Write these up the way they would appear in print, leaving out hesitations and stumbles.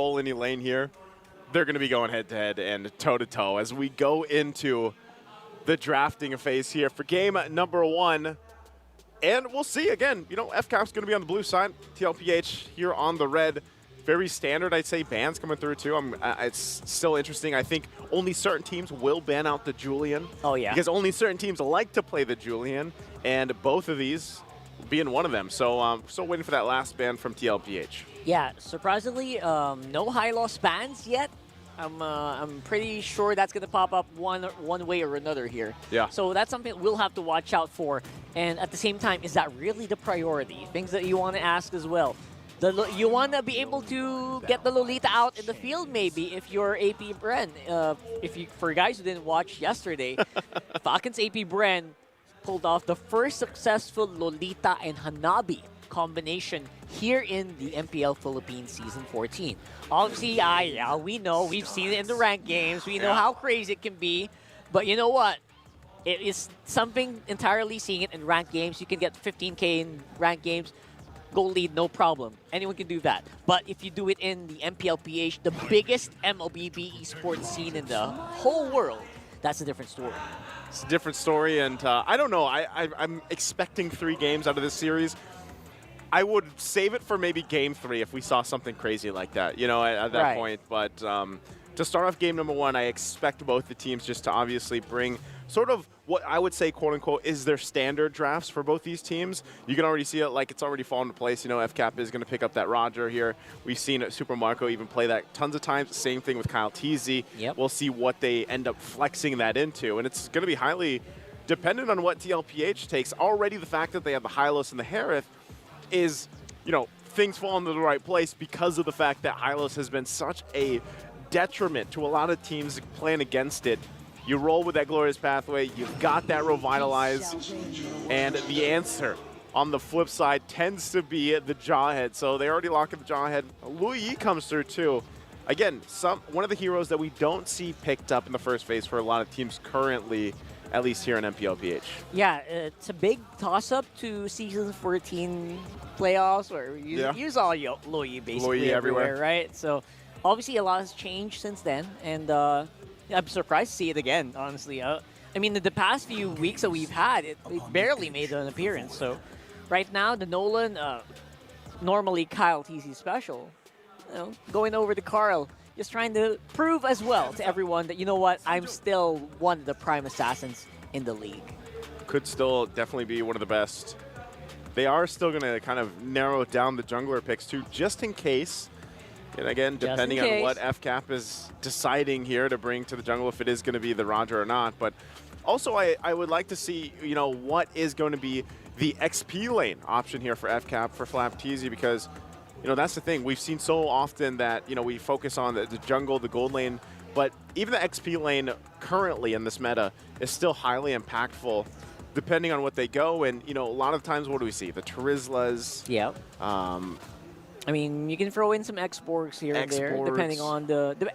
control any lane here, they're going to be going head-to-head and toe-to-toe as we go into the drafting phase here for game number 1. And we'll see, again, FCAP's going to be on the blue side, TLPH here on the red. Very standard, I'd say, bans coming through, too. It's still interesting. I think only certain teams will ban out the Julian. Oh, yeah. Because only certain teams like to play the Julian, and both of these being one of them. So still waiting for that last ban from TLPH. Yeah, surprisingly, no high-loss bans yet. I'm pretty sure that's going to pop up one way or another here. Yeah. So that's something we'll have to watch out for. And at the same time, is that really the priority? Things that you want to ask as well. You want to be able to get the Lolita out in the field, maybe, if you're AP Bren. For guys who didn't watch yesterday, Falcons AP Bren pulled off the first successful Lolita and Hanabi combination here in the MPL Philippines Season 14. Obviously, yeah, we know. We've seen it in the ranked games. We know how crazy it can be. But you know what? It is something entirely seeing it in ranked games. You can get 15K in ranked games. Goal lead, no problem. Anyone can do that. But if you do it in the MPLPH, the biggest MLBB esports scene in the whole world, that's a different story. It's a different story, and I don't know. I'm expecting 3 games out of this series. I would save it for maybe game 3 if we saw something crazy like that, at that point. But to start off game number 1, I expect both the teams just to obviously bring sort of what I would say, quote-unquote, is their standard drafts for both these teams. You can already see it like it's already fallen into place. FCAP is going to pick up that Roger here. We've seen Super Marco even play that tons of times. Same thing with Kyle TZ. Yep. We'll see what they end up flexing that into. And it's going to be highly dependent on what TLPH takes. Already the fact that they have the Hylos and the Harith is, things fall into the right place because of the fact that Hylos has been such a detriment to a lot of teams playing against it. You roll with that Glorious Pathway, you've got that Revitalize, and the answer on the flip side tends to be the Jawhead. So they already lock in the Jawhead. Lui comes through too. Again, one of the heroes that we don't see picked up in the first phase for a lot of teams currently, at least here in MPLPH. Yeah, it's a big toss-up to Season 14 playoffs where you use all your Lui basically everywhere, right? So obviously a lot has changed since then, and I'm surprised to see it again, honestly. I mean, the past few weeks that we've had, it barely made an appearance. So right now, the Nolan, normally Kyle TC special, going over to Carl, just trying to prove as well to everyone that, you know what, I'm still one of the prime assassins in the league. Could still definitely be one of the best. They are still going to kind of narrow down the jungler picks too, just in case. And again, depending on what FCAP is deciding here to bring to the jungle, if it is going to be the Roger or not. But also, I would like to see, what is going to be the XP lane option here for FCAP, for FlapTZ, because, that's the thing. We've seen so often that, we focus on the jungle, the gold lane, but even the XP lane currently in this meta is still highly impactful depending on what they go. And, a lot of times, what do we see? The Terizlas. Yeah. I mean, you can throw in some X-Borgs here and there, depending on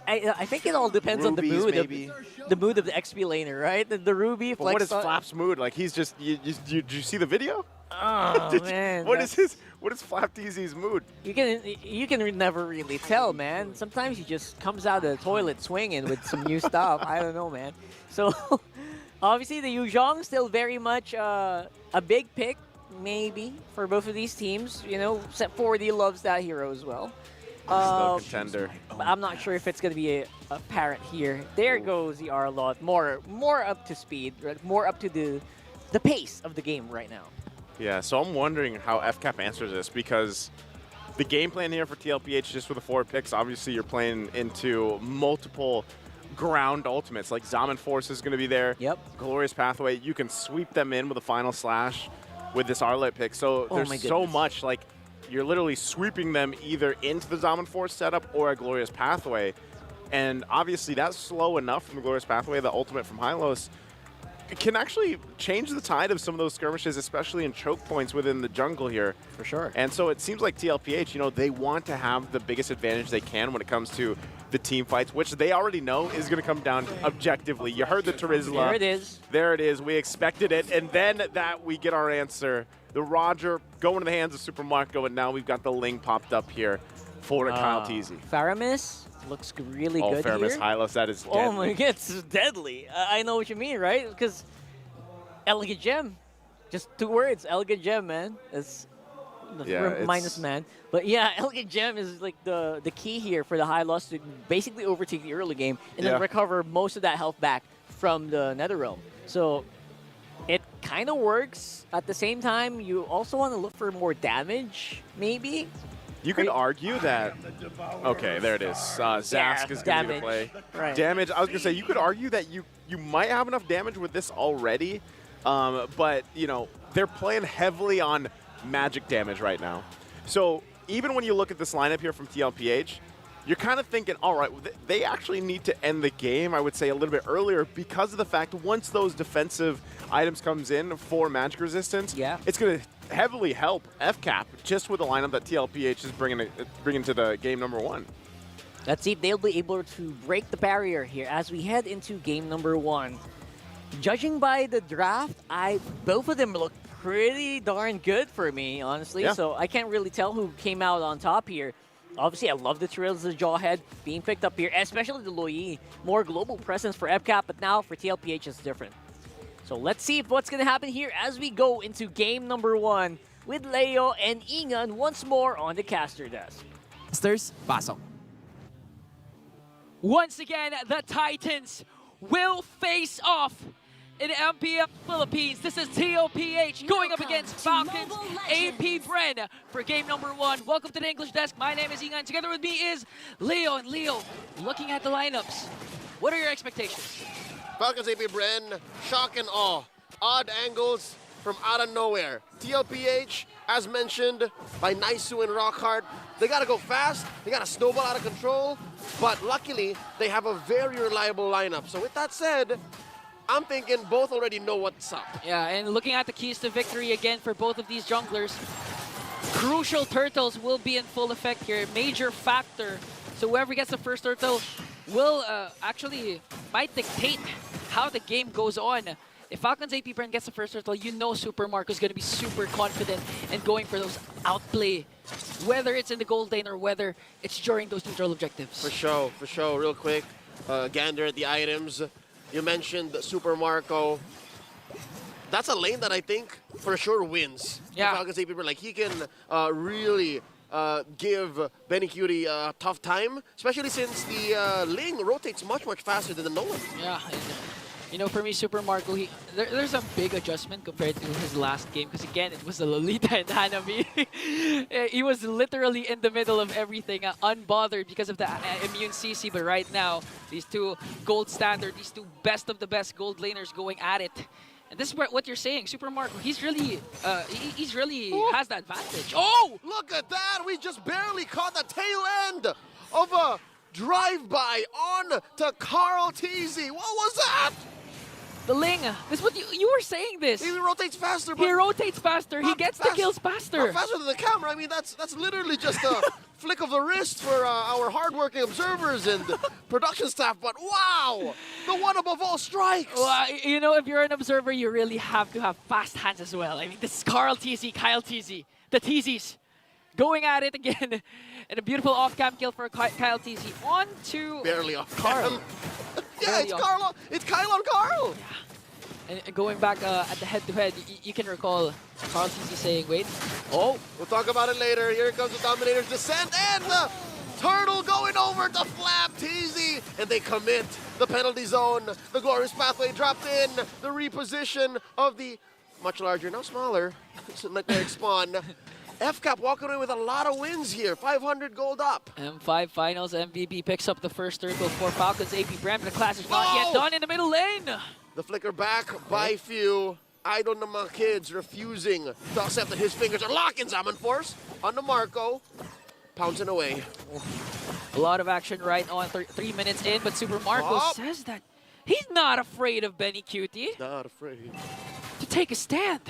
I think it all depends Rubies, on the mood, maybe. the mood of the XP laner, right? The Ruby. But what is Flap's mood? Like, he's just. Did you see the video? Oh man! What is FlapTZ's mood? You can never really tell, man. Sometimes he just comes out of the toilet swinging with some new stuff. I don't know, man. So obviously the Yuzhong still very much a big pick. Maybe for both of these teams, except 4D loves that hero as well. Still contender. But I'm not sure if it's going to be a parrot here. There goes the Arlott, more up to speed, right? More up to the pace of the game right now. Yeah, so I'm wondering how FCAP answers this, because the game plan here for TLPH, just with the 4 picks, obviously you're playing into multiple ground ultimates. Like Zaman Force is going to be there. Yep. Glorious Pathway, you can sweep them in with a Final Slash with this Arlott pick. So there's so much, like, you're literally sweeping them either into the Zaman Force setup or a Glorious Pathway. And obviously that's slow enough from the Glorious Pathway, the ultimate from Hylos. It can actually change the tide of some of those skirmishes, especially in choke points within the jungle here. For sure. And so it seems like TLPH, they want to have the biggest advantage they can when it comes to the team fights, which they already know is going to come down objectively. You heard the Terizla. There it is. There it is. We expected it. And then we get our answer. The Roger going to the hands of Super Marco, and now we've got the Ling popped up here for Kyle Teasy. Faramis looks really good Faramis here. Hylos, that is deadly. Oh my god, it's deadly. I know what you mean, right? Because Elegant Gem. Just 2 words, Elegant Gem, man. It's minus man. But yeah, Elegant Gem is like the key here for the Hylos to basically overtake the early game and then recover most of that health back from the Netherrealm. So it kind of works. At the same time, you also want to look for more damage, maybe. You could argue that. Okay, there it is. Zask is going to be the play. Right. Damage. I was going to say, you could argue that you might have enough damage with this already, but you know they're playing heavily on magic damage right now. So even when you look at this lineup here from TLPH, you're kind of thinking, all right, they actually need to end the game, I would say, a little bit earlier because of the fact once those defensive items comes in for magic resistance, it's going to heavily help FCAP just with the lineup that TLPH is bringing to the game number 1. Let's see if they'll be able to break the barrier here as we head into game number 1. Judging by the draft, both of them look pretty darn good for me, honestly. Yeah. So I can't really tell who came out on top here. Obviously, I love the Trails of the Jawhead being picked up here, especially the Loyi. More global presence for FCAP, but now for TLPH it's different. So let's see what's going to happen here as we go into game number 1 with Leo and Ingan once more on the caster desk. Masters, pasok. Once again, the Titans will face off in MPL Philippines. This is TLPH going up against Falcons AP Bren for game number 1. Welcome to the English desk. My name is Ingan. Together with me is Leo. And Leo, looking at the lineups, what are your expectations? Falcons AP Bren, shock and awe. Odd angles from out of nowhere. TLPH, as mentioned by Naisu and Rockhart, they gotta go fast, they gotta snowball out of control, but luckily, they have a very reliable lineup. So with that said, I'm thinking both already know what's up. Yeah, and looking at the keys to victory again for both of these junglers, crucial turtles will be in full effect here, major factor. So whoever gets the first turtle will might dictate how the game goes on. If Falcons AP Brand gets the first turtle, you know Super Marco's going to be super confident and going for those outplay, whether it's in the gold lane or whether it's during those neutral objectives. For sure, real quick. Gander at the items. You mentioned Super Marco. That's a lane that I think for sure wins. Yeah. Falcons AP Brand. Like, he can really give Benny Cutie a tough time, especially since the Ling rotates much faster than the Nolan. Yeah, and, you know, for me, Super Marco, there's a big adjustment compared to his last game because, again, it was a Lolita and Hanami. He was literally in the middle of everything, unbothered because of the immune CC, but right now, these two gold standard, these two best of the best gold laners going at it. And this is what you're saying, Super Marco, he's really has that advantage. Oh, look at that! We just barely caught the tail end of a drive-by on to Carl Teasy. What was that? The Ling, this is what you were saying this. He rotates faster, but he rotates faster, he gets the kills faster. Not faster than the camera. I mean, that's literally just a flick of the wrist for our hardworking observers and production staff, but wow! The one above all strikes! Well, you know, if you're an observer, you really have to have fast hands as well. I mean, this is Carl Teasy, Kyle Teasy, the Teasies going at it again. And a beautiful off-cam kill for Kyle Teasy. On to barely off Carl. Yeah, it's Carl. It's Kyle on Carl. Yeah. And going back at the head-to-head, you can recall Carl Teasy saying, wait. Oh, we'll talk about it later. Here comes the Dominator's descent and the turtle going over to Flap Teasy. And they commit the penalty zone. The Glorious Pathway dropped in. The reposition of the much larger, now smaller, Nightmare Spawn. FCAP walking away with a lot of wins here. 500 gold up. M5 Finals MVP picks up the first turtle for Falcons AP Brand. The clash is not yet done in the middle lane. The flicker back by few. Idol Nama Kids refusing to accept that his fingers are locking Zaman Force on the Marco. Pouncing away. A lot of action right on 3 minutes in, but Super Marco says that he's not afraid of Benny Cutie. Not afraid. To take a stand.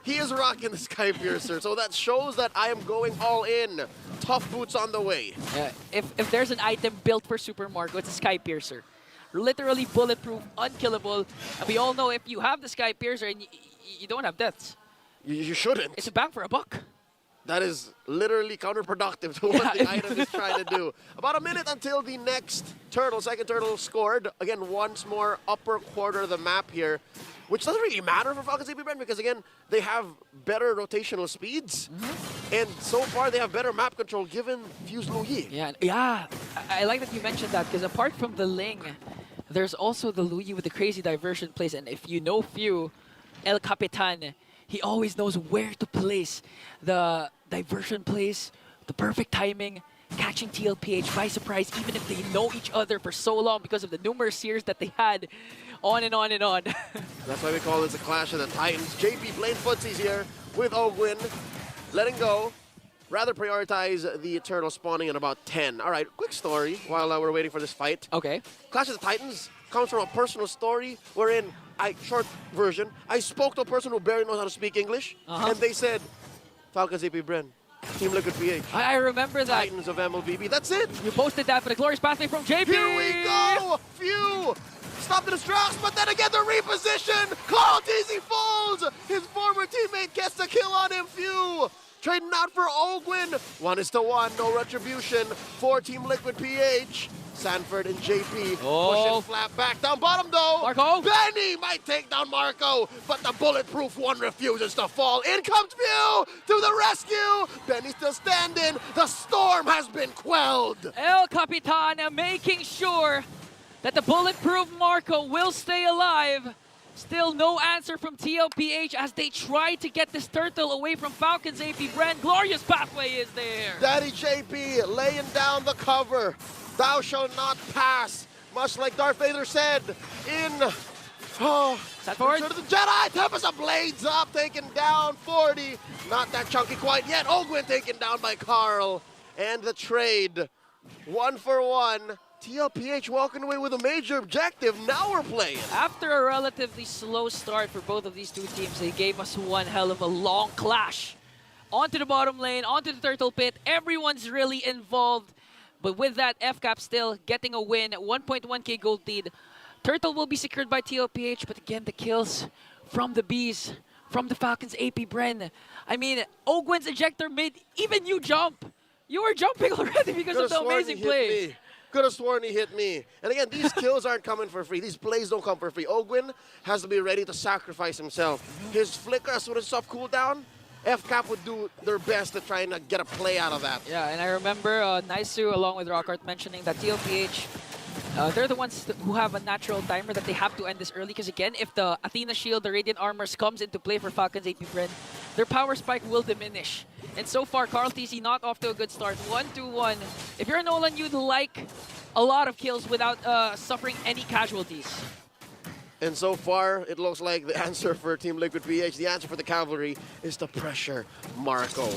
He is rocking the Sky Piercer, so that shows that I am going all in. Tough boots on the way. If there's an item built for Super Marco, it's a Sky Piercer. Literally bulletproof, unkillable. And we all know if you have the Sky Piercer and you don't have deaths. You shouldn't. It's a bang for a buck. That is literally counterproductive to what the item is trying to do. About a minute until the next turtle, second turtle scored. Again, once more, upper quarter of the map here, which doesn't really matter for Falcons AP Brand because, again, they have better rotational speeds. And so far, they have better map control given Fuse Lu Yi. Yeah. I like that you mentioned that because apart from the Ling, there's also the Lu Yi with the crazy diversion plays. And if you know Few, El Capitan, he always knows where to place the diversion plays, the perfect timing, catching TLPH by surprise, even if they know each other for so long because of the numerous years that they had, on and on and on. That's why we call this a clash of the Titans. JP playing footsies here with Ogwin, letting go. Rather prioritize the turtle spawning in about 10. All right, quick story while we're waiting for this fight. Okay. Clash of the Titans comes from a personal story wherein short version, I spoke to a person who barely knows how to speak English, and they said, Falcons AP Bren, Team Liquid PH. I remember that. Titans of MLBB, that's it. You posted that for the glorious pathway from JP. Here we go, Few. Stop the distracts, but then again the reposition. Carl TZ falls. His former teammate gets the kill on him, Few. Trading out for Ogwin. 1-1, no retribution for Team Liquid PH. Sanford and JP pushing flat back down bottom though. Marco. Benny might take down Marco, but the bulletproof one refuses to fall. In comes Few to the rescue. Benny still standing. The storm has been quelled. El Capitan making sure that the bulletproof Marco will stay alive. Still no answer from TLPH as they try to get this turtle away from Falcons AP Brand. Glorious pathway is there. Daddy JP laying down the cover. Thou shalt not pass. Much like Darth Vader said in Sanford. Return of the Jedi. Tempest of Blades up, taken down 40. Not that chunky quite yet. Ogwin taken down by Carl. And the trade, 1-for-1. TLPH walking away with a major objective. Now we're playing. After a relatively slow start for both of these two teams, they gave us one hell of a long clash. Onto the bottom lane, onto the turtle pit. Everyone's really involved. But with that, FCAP still getting a win. 1.1k gold lead. Turtle will be secured by TLPH, but again, the kills from the Bees, from the Falcons AP Bren. I mean, Ogwin's ejector made even you jump. You were jumping already because of the amazing play. Could have sworn he hit me. And again, these kills aren't coming for free. These plays don't come for free. Ogwin has to be ready to sacrifice himself. His flicker, as soon as stuff cooled down, FCAP would do their best to try and get a play out of that. Yeah, and I remember Naisu along with Rockhart mentioning that TLPH, they're the ones who have a natural timer that they have to end this early because again, if the Athena Shield, the Radiant Armors comes into play for Falcons AP Bren, their power spike will diminish. And so far, Carl TC not off to a good start. 1-1. If you're Nolan, you'd like a lot of kills without suffering any casualties. And so far, it looks like the answer for Team Liquid PH, the answer for the Cavalry, is to pressure Marco.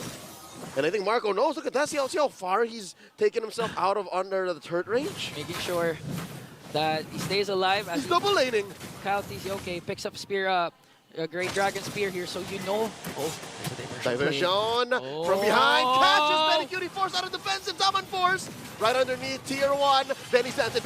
And I think Marco knows. Look at that. See how far he's taken himself out of under the turret range? Making sure that he stays alive. As he's double laning. Kyle TC, okay, picks up Spear, a Great Dragon Spear here, so you know. Oh, diversion from behind. Catches Benny Cutie, forced out of defensive summon force. Right underneath tier 1. Benny stands it.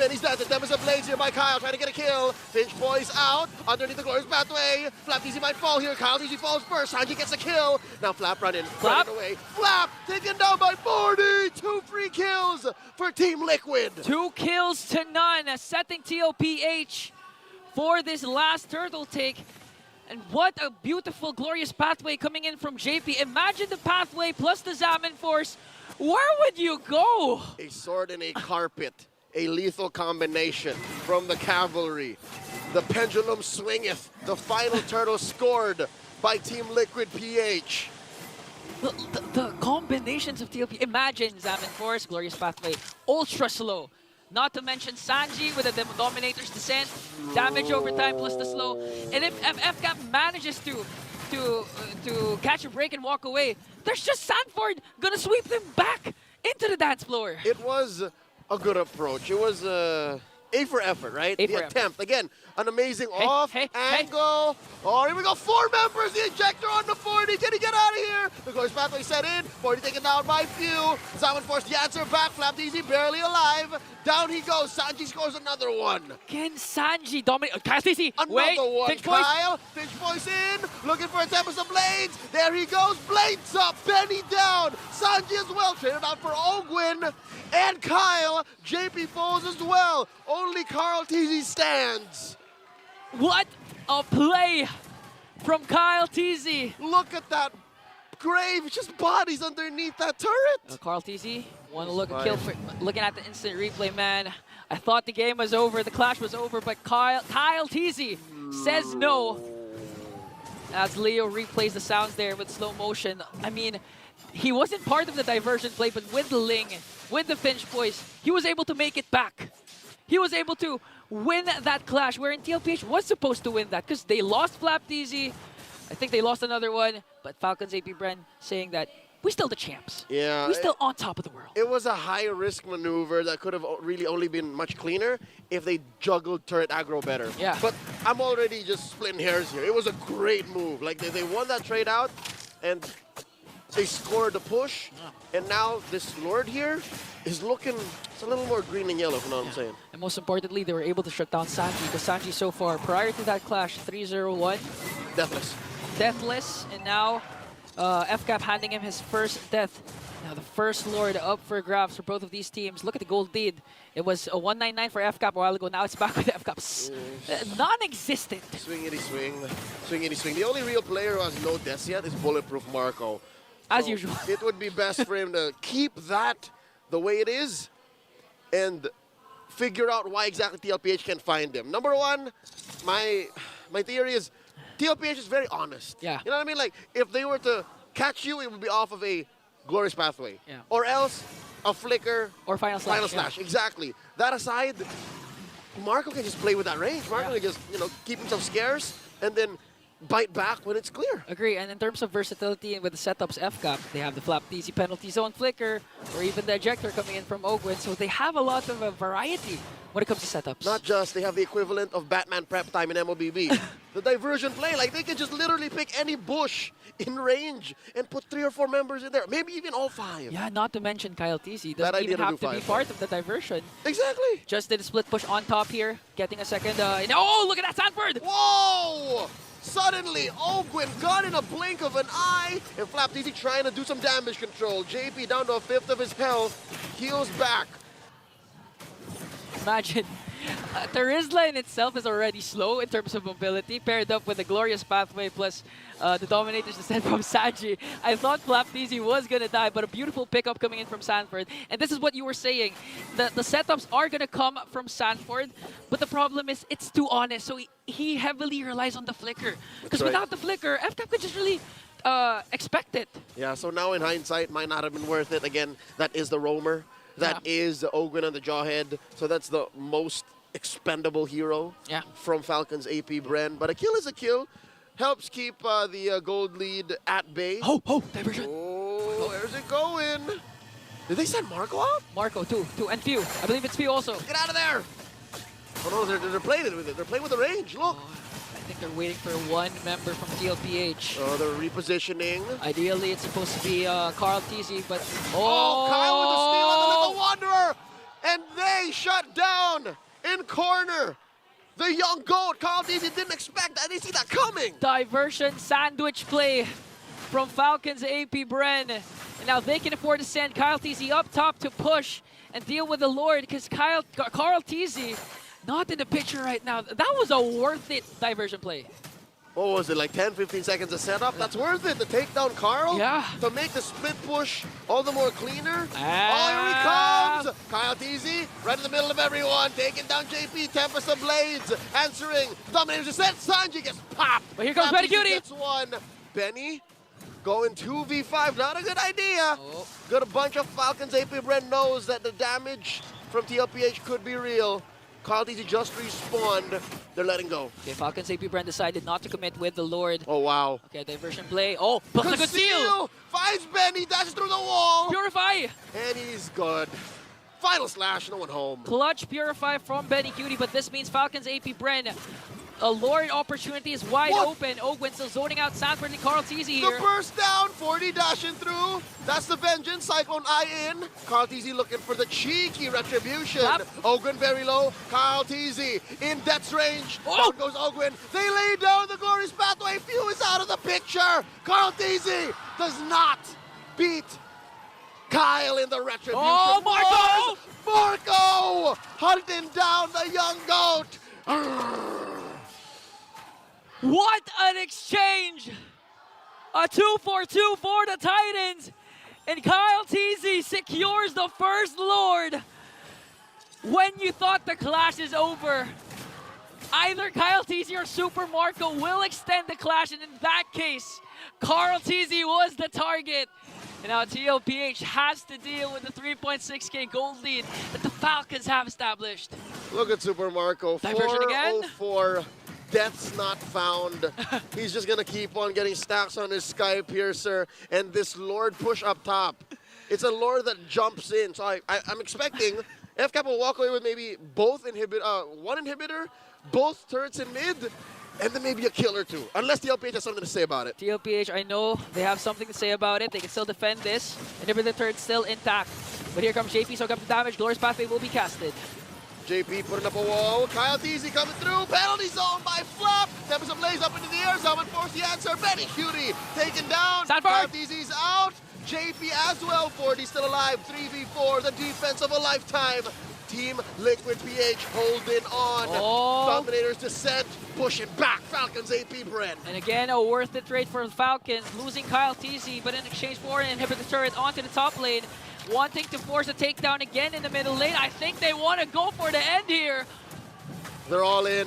Tempest of Blades here by Kyle, trying to get a kill. Finch Boys out underneath the glorious pathway. Flap Easy might fall here. Kyle Easy falls first. Sanji gets a kill. Now Flap running away. Flap taken down by 40. 2 free kills for Team Liquid. 2 kills to none, setting TLPH for this last turtle take. And what a beautiful, glorious pathway coming in from JP. Imagine the pathway plus the Zaman Force. Where would you go? A sword and a carpet. A lethal combination from the Cavalry. The pendulum swingeth. The final turtle scored by Team Liquid PH. The combinations of TLP. Imagine Zaman Force, glorious pathway, ultra slow. Not to mention Sanji with the Dominator's Descent, damage over time plus the slow. And if FCAP manages to catch a break and walk away, there's just Sanford gonna sweep them back into the dance floor. It was a good approach. It was A for effort, right? A the for effort. attempt. Again, an amazing off angle. Oh, here we go. 4 members. The ejector on the 40. Can he get out of here? The Glorious Pathway set in. 40 taken down by few. Simon forced the answer back. Flap easy, barely alive. Down he goes. Sanji scores another one. Can Sanji dominate? Kyle TC, Another wait. one, Pinch points. Kyle. Pinch voice in. Looking for a Tempest of Blades. There he goes. Blades up. Benny down. Sanji as well. Traded out for Ogwin. And Kyle. JP falls as well. Only Carl TZ stands. What a play from Kyle TZ. Look at that grave. Just bodies underneath that turret. Carl TZ, want to look a kill for looking at the instant replay, man. I thought the game was over, the clash was over, but Kyle TZ says no. As Leo replays the sounds there with slow motion. I mean, he wasn't part of the diversion play, but with the Ling, with the Finch voice, he was able to make it back. He was able to win that clash, wherein TLPH was supposed to win that because they lost Flap TZ. I think they lost another one, but Falcons AP Bren saying that we're still the champs. Yeah. We're still on top of the world. It was a high-risk maneuver that could have really only been much cleaner if they juggled turret aggro better. Yeah. But I'm already just splitting hairs here. It was a great move. Like, they won that trade out, and they scored the push, and now this Lord here is looking, it's a little more green and yellow, if you know what I'm saying. And most importantly, they were able to shut down Sanji, because Sanji so far, prior to that clash, 3-0-1. Deathless. Deathless, and now FCAP handing him his first death. Now the first Lord up for grabs for both of these teams. Look at the gold lead. It was a 199 for FCAP a while ago. Now it's back with FCAP. Non-existent. Swingity swing. Swingity swing. The only real player who has no deaths yet is Bulletproof Marco. As So usual. It would be best for him to keep that the way it is and figure out why exactly TLPH can't find him. Number one, my theory is TLPH is very honest. Yeah. You know what I mean? Like, if they were to catch you, it would be off of a Glorious Pathway. Yeah. Or else a flicker. Or Final Slash. Final Slash, exactly. That aside, Marco can just play with that range. Marco can just, keep himself scarce and then bite back when it's clear. Agree, and in terms of versatility with the setups FCAP, they have the Flap easy penalty zone flicker, or even the ejector coming in from Ogwin, so they have a lot of variety when it comes to setups. Not just, they have the equivalent of Batman prep time in MLBB. The diversion play, like they can just literally pick any bush in range and put 3 or 4 members in there, maybe even all 5. Yeah, not to mention Kyle TC That doesn't idea even to have do to be 5, part of the diversion. Exactly. Just did a split push on top here, getting a second. Oh, look at that Sanford! Whoa! Suddenly, Ogwin got in a blink of an eye, and Flap easy trying to do some damage control. JP down to a 1/5 of his health, heals back. Imagine. The Rizla in itself is already slow in terms of mobility, paired up with the Glorious Pathway plus the Dominator's Descent from Sanji. I thought Flap TZ was going to die, but a beautiful pickup coming in from Sanford. And this is what you were saying. The setups are going to come from Sanford, but the problem is it's too honest. So he heavily relies on the flicker. Because without the flicker, FCAP could just really expect it. Yeah, so now in hindsight, might not have been worth it. Again, that is the roamer. That is the Ogwin on the Jawhead. So that's the most expendable hero from Falcons AP Bren. But a kill is a kill. Helps keep the gold lead at bay. Oh, diversion. Oh, where's it going? Did they send Marco out? Marco, two, and Few. I believe it's Few also. Get out of there! Oh no, they're playing it with it. They're playing with the range. Look. I think they're waiting for one member from TLPH. Oh, they're repositioning. Ideally, it's supposed to be Carl TZ, but... Oh, Kyle with the steal on the Little Wanderer! And they shut down in corner. The young goat, Carl TZ, didn't expect that. They see that coming. Diversion sandwich play from Falcons AP Bren. And now they can afford to send Kyle TZ up top to push and deal with the Lord, because Carl TZ not in the picture right now. That was a worth it diversion play. What was it, like 10, 15 seconds of setup? That's worth it to take down Carl. Yeah. To make the split push all the more cleaner. Ah. Oh, here he comes. Kyle TZ, right in the middle of everyone, taking down JP, Tempest of Blades, answering. Dominator's Descent, Sanji gets popped. But here comes Benny Cutie. Gets one. Benny going 2v5, not a good idea. Oh. Got a bunch of Falcons. AP Bren knows that the damage from TLPH could be real. Carl TZ just respawned. They're letting go. Okay, Falcons AP Bren decided not to commit with the Lord. Oh, wow. Okay, diversion play. Oh, plus a good steal. Finds Benny, dashes through the wall. Purify. And he's good. Final slash, no one home. Clutch Purify from Benny Cutie, but this means Falcons AP Bren. A Lord opportunity is wide open. Ogwin still zoning out Sanford and Carl Teasy here. The burst down, 40 dashing through. That's the Vengeance, Cyclone Eye in. Carl Teasy looking for the cheeky retribution. Ogwin very low. Carl Teasy in Death's range. Down goes Ogwin. They lay down the Glorious Pathway. Few is out of the picture. Carl Teasy does not beat Kyle in the retribution. Oh, Marco! Marco hunting down the young goat. What an exchange! A 2-for-2 for the Titans, and Kyle Teasy secures the first Lord. When you thought the clash is over, either Kyle Teasy or Super Marco will extend the clash, and in that case, Carl Teasy was the target. And now TLPH has to deal with the 3.6k gold lead that the Falcons have established. Look at Super Marco, Diversion again. 404. Death's not found. He's just gonna keep on getting stacks on his Sky Piercer and this Lord push up top. It's a Lord that jumps in, so I'm expecting FCAP will walk away with maybe both one inhibitor, both turrets in mid, and then maybe a kill or two, unless TLPH has something to say about it. TLPH, I know they have something to say about it. They can still defend this. Inhibitor turret still intact. But here comes JP, soak up the damage. Glorious Pathway will be casted. JP putting up a wall. Kyle Teasy coming through. Penalty zone by Flop. Tempest of Blaze up into the air. Zaman force the answer. Benny Cutie taken down. Sanford. Kyle Teasy's out. JP as well. 40 still alive. 3v4. The defense of a lifetime. Team Liquid PH holding on. Dominator's descent. Pushing back. Falcons AP Bren. And again, a worth it trade for the Falcons. Losing Kyle Teasy, but in exchange for an inhibitor turret onto the top lane. Wanting to force a takedown again in the middle lane. I think they want to go for the end here. They're all in.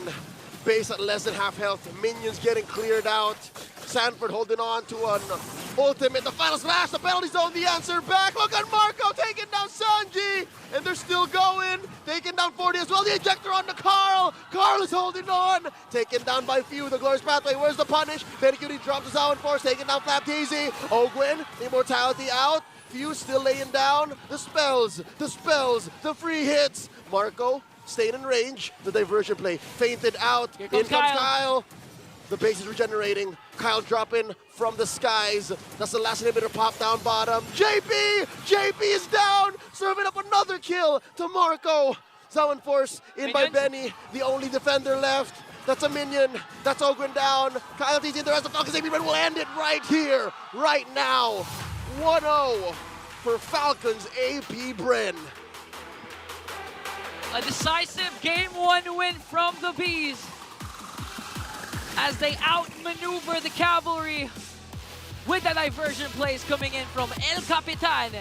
Base at less than half health. Minions getting cleared out. Sanford holding on to an ultimate. The final slash, the penalty zone, the answer back. Look at Marco taking down Sanji. And they're still going. Taking down 40 as well. The ejector on to Carl. Carl is holding on. Taken down by Few. The Glorious Pathway. Where's the punish? Benny Cutie drops the Zowan Force. Taking down Flap Teasy. Ogwin, Immortality out. Few still laying down. The spells, the free hits. Marco staying in range. The diversion play fainted out. Here In comes comes Kyle. The base is regenerating. Kyle dropping from the skies. That's the last inhibitor pop down bottom. JP is down. Serving up another kill to Marco. Zowan Force in by Benny. The only defender left. That's a minion. That's Ogwin down. Kyle TC and the rest of Falcons AP Bren will end it right here, right now. 1-0 for Falcons AP Bren. A decisive Game 1 win from the Bees as they outmaneuver the Cavalry with the diversion plays coming in from El Capitan